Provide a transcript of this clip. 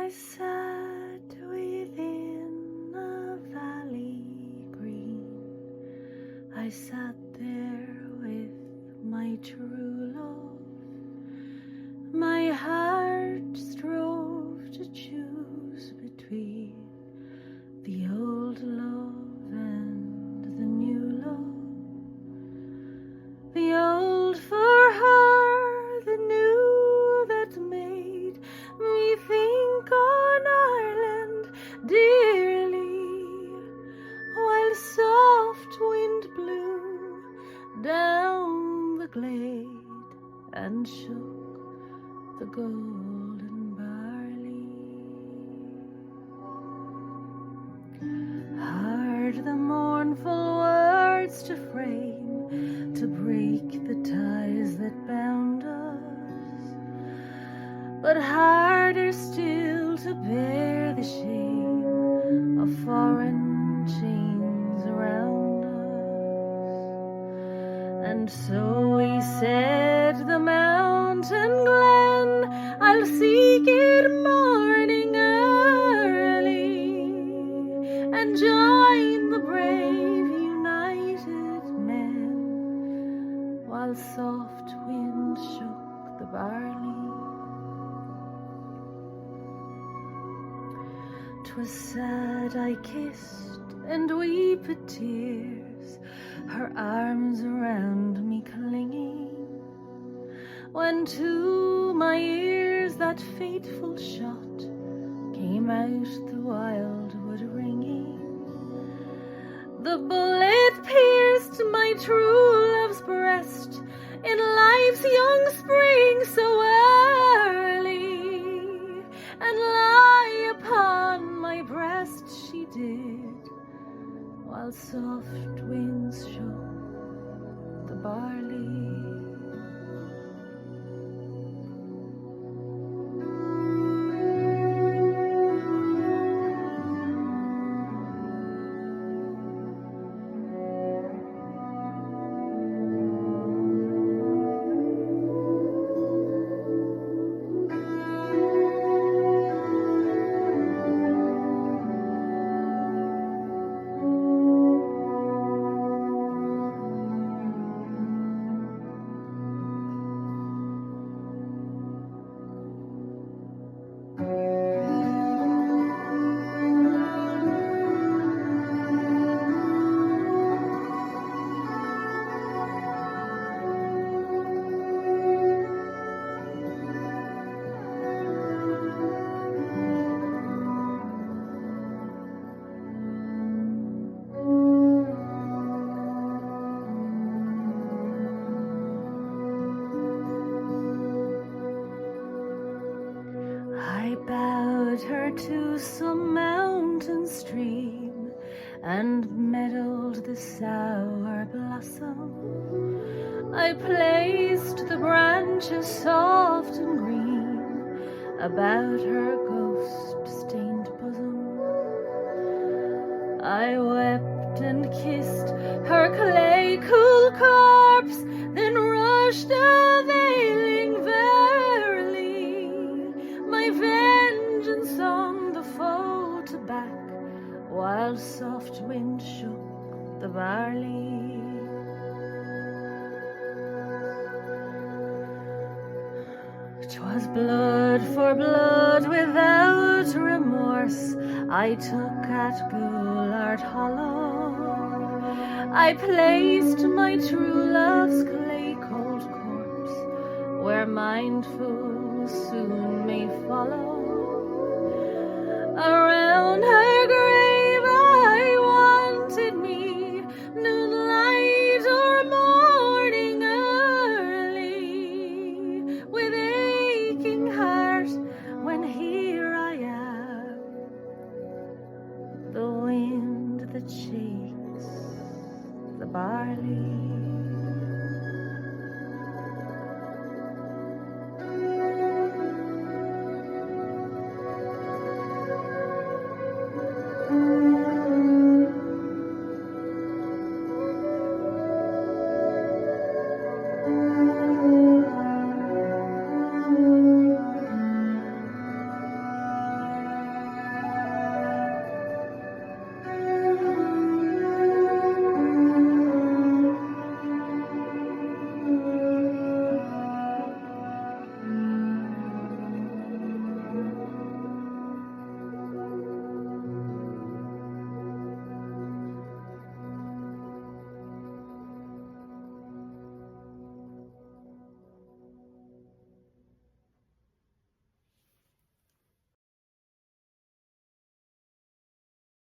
I sat within a valley green. I sat there with my true love. My heart strove to choose between the old love and the new love. The old for her, the new that made me think on Ireland dearly, while soft wind blew down the glade and shook the golden barley. Hard the mournful words to frame, to break the ties that bound us, but harder still to bear the shame of foreign chains around us. And so we said, the mountain glen, I'll seek it morning early, and join the brave united men, while soft wind shook the barley. 'Twas sad I kissed and weeped tears, her arms around me clinging, when to my ears that fateful shot came out the wildwood ringing. The bullet pierced my true love's breast in life's young spring so early, and lie upon my breast she did, while soft winds shook the barley. I bowed her to some mountain stream, and meddled the sour blossom. I placed the branches soft and green about her ghost-stained bosom. I wept and kissed her clay-cool corpse, then rushed availing verily my vengeance on the foe to back, while soft wind shook the barley. 'Twas blood for blood without remorse I took at Goulart Hollow. I placed my true love's clay-cold corpse where mindful soon may follow.